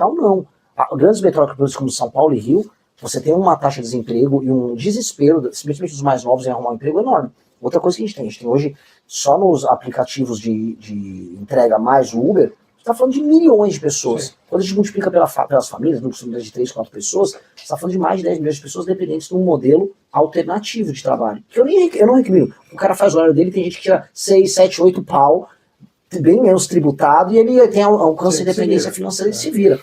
capital não. Grandes metrópoles como São Paulo e Rio, você tem uma taxa de desemprego e um desespero, especialmente dos mais novos, em arrumar um emprego enorme. Outra coisa que a gente tem hoje, só nos aplicativos de entrega mais o Uber, está falando de milhões de pessoas. Sim. Quando a gente multiplica pelas famílias, no custo de 3, 4 pessoas, você está falando de mais de 10 milhões de pessoas dependentes de um modelo alternativo de trabalho. Que eu não recrimino. O cara faz o horário dele, tem gente que tira 6, 7, 8 pau, bem menos tributado, e ele tem alcance de dependência financeira, ele se vira.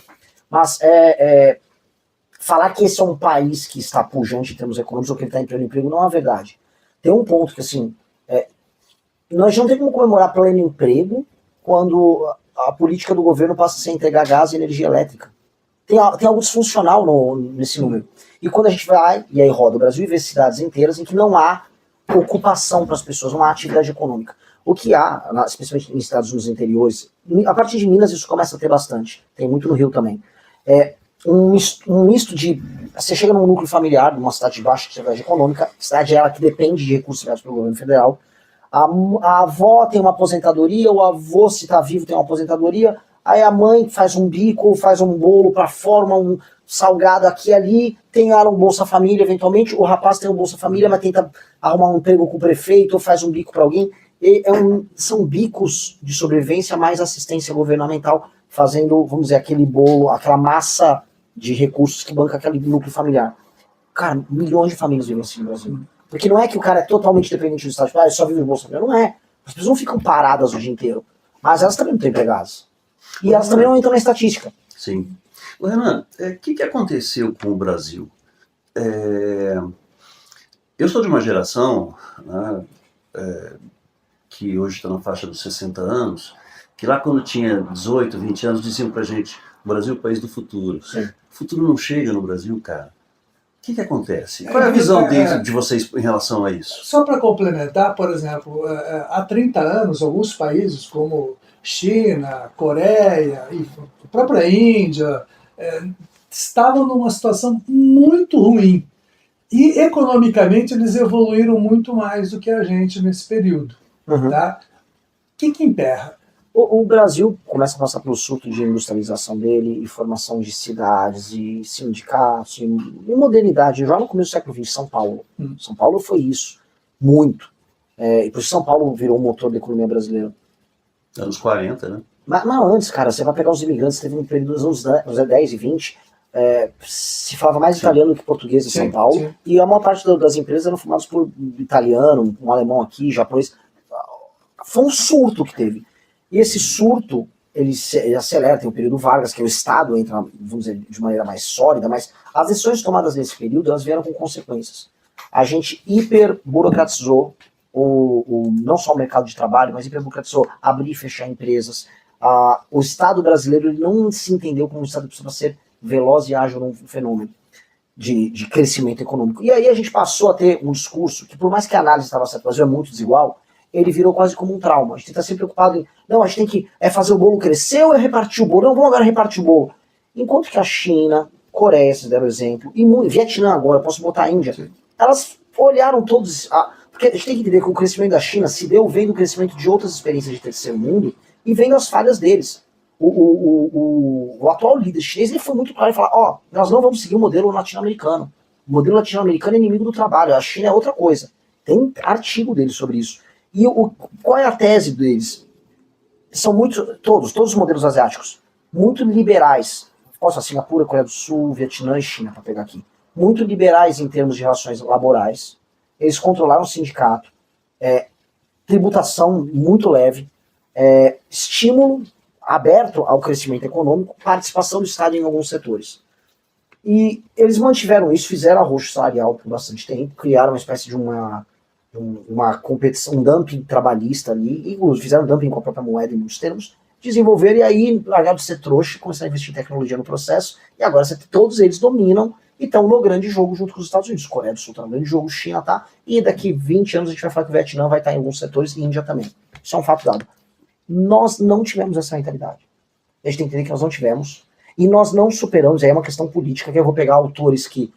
Mas falar que esse é um país que está pujante em termos econômicos ou que ele está entrando em emprego não é verdade. Tem um ponto que, assim, nós não temos como comemorar pleno emprego quando a política do governo passa a ser entregar gás e energia elétrica. Tem algo disfuncional nesse número. E quando a gente vai, e aí roda o Brasil e vê cidades inteiras em que não há ocupação para as pessoas, não há atividade econômica. O que há, especialmente em estados nos interiores, a partir de Minas isso começa a ter bastante, tem muito no Rio também. Um misto de... Você chega num núcleo familiar, numa cidade de baixa atividade econômica, cidade ela que depende de recursos criados pelo governo federal, a avó tem uma aposentadoria, o avô, se está vivo, tem uma aposentadoria, aí a mãe faz um bico, faz um bolo para forma, um salgado aqui e ali, tem um Bolsa Família eventualmente, o rapaz tem um Bolsa Família, mas tenta arrumar um emprego com o prefeito, ou faz um bico para alguém. São bicos de sobrevivência mais assistência governamental, fazendo, vamos dizer, aquele bolo, aquela massa de recursos que banca aquele núcleo familiar. Cara, milhões de famílias vivem assim no Brasil. Porque não é que o cara é totalmente dependente do Estado, ele só vive no Bolsa Família, não é. As pessoas não ficam paradas o dia inteiro, mas elas também não estão empregadas. E elas também não entram na estatística. Sim. Renan, o que aconteceu com o Brasil? Eu sou de uma geração, né, que hoje está na faixa dos 60 anos, que lá quando tinha 18, 20 anos, diziam pra gente, o Brasil é o país do futuro. Sim. O futuro não chega no Brasil, cara. O que acontece? Qual é a visão de vocês em relação a isso? Só para complementar, por exemplo, há 30 anos, alguns países como China, Coreia e a própria Índia estavam numa situação muito ruim. E economicamente eles evoluíram muito mais do que a gente nesse período. Uhum. Tá? O que emperra? O Brasil começa a passar pelo surto de industrialização dele, e formação de cidades, e sindicatos, e modernidade. Já no começo do século XX, São Paulo. São Paulo foi isso, muito. E por isso São Paulo virou o motor da economia brasileira. Anos 40, né? Mas antes, cara, você vai pegar os imigrantes, teve um período dos anos 10 e 20, se falava mais italiano do que português em São Paulo, sim. E a maior parte das empresas eram formadas por italiano, um alemão aqui, japonês. Foi um surto que teve. E esse surto, ele acelera, tem o período Vargas, que o Estado entra, vamos dizer, de maneira mais sólida, mas as decisões tomadas nesse período, elas vieram com consequências. A gente hiperburocratizou não só o mercado de trabalho, mas hiperburocratizou abrir e fechar empresas. O Estado brasileiro ele não se entendeu como um Estado que precisa ser veloz e ágil num fenômeno de crescimento econômico. E aí a gente passou a ter um discurso que, por mais que a análise estava certa, o Brasil é muito desigual, ele virou quase como um trauma. A gente está sempre preocupado em, não, a gente tem que fazer o bolo crescer ou repartir o bolo? Não, vamos agora repartir o bolo. Enquanto que a China, Coreia, se deram exemplo, e Vietnã agora, posso botar a Índia, sim. Elas olharam todos, porque a gente tem que entender que o crescimento da China se deu vendo o crescimento de outras experiências de terceiro mundo e vendo as falhas deles. O atual líder chinês ele foi muito claro e falou, nós não vamos seguir o modelo latino-americano. O modelo latino-americano é inimigo do trabalho, a China é outra coisa. Tem artigo deles sobre isso. E qual é a tese deles? São todos os modelos asiáticos, muito liberais. Posso, Singapura, Coreia do Sul, Vietnã e China, para pegar aqui. Muito liberais em termos de relações laborais. Eles controlaram o sindicato. Tributação muito leve. Estímulo aberto ao crescimento econômico, participação do Estado em alguns setores. E eles mantiveram isso, fizeram arroxo salarial por bastante tempo, criaram uma espécie de uma competição, um dumping trabalhista ali, inclusive fizeram dumping com a própria moeda em muitos termos, desenvolveram e aí largaram de ser trouxa, começaram a investir em tecnologia no processo, e agora todos eles dominam e estão no grande jogo junto com os Estados Unidos. Coreia do Sul está no grande jogo, China tá, e daqui 20 anos a gente vai falar que o Vietnã vai estar em alguns setores e Índia também. Isso é um fato dado. Nós não tivemos essa mentalidade. A gente tem que entender que nós não tivemos, e nós não superamos, aí é uma questão política, que eu vou pegar autores que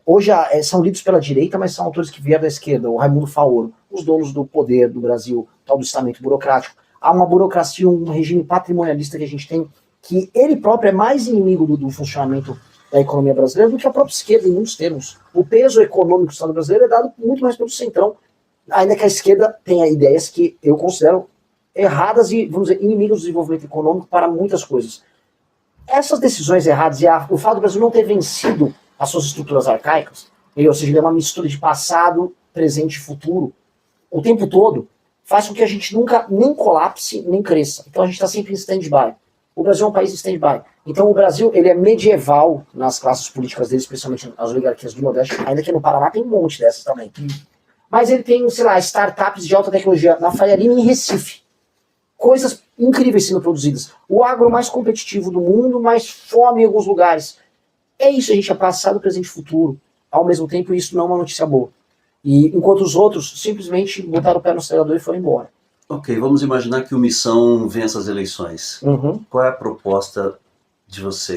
hoje são lidos pela direita, mas são autores que vieram da esquerda, o Raimundo Faoro, os donos do poder do Brasil, tal do estamento burocrático. Há uma burocracia, um regime patrimonialista que a gente tem, que ele próprio é mais inimigo do funcionamento da economia brasileira do que a própria esquerda, em muitos termos. O peso econômico do Estado brasileiro é dado muito mais pelo centrão, ainda que a esquerda tenha ideias que eu considero erradas e, vamos dizer, inimigos do desenvolvimento econômico para muitas coisas. Essas decisões erradas e o fato do Brasil não ter vencido as suas estruturas arcaicas, ou seja, ele é uma mistura de passado, presente e futuro, o tempo todo, faz com que a gente nunca nem colapse, nem cresça. Então a gente está sempre em stand-by. O Brasil é um país em stand-by. Então o Brasil, ele é medieval nas classes políticas dele, especialmente as oligarquias do Nordeste, ainda que no Paraná tem um monte dessas também. Mas ele tem, sei lá, startups de alta tecnologia na Faria Lima e em Recife. Coisas incríveis sendo produzidas. O agro mais competitivo do mundo, mais fome em alguns lugares. É isso, a gente é passado, presente e futuro. Ao mesmo tempo, isso não é uma notícia boa. E enquanto os outros simplesmente botaram o pé no acelerador e foram embora. Ok, vamos imaginar que o Missão vença as eleições. Uhum. Qual é a proposta de vocês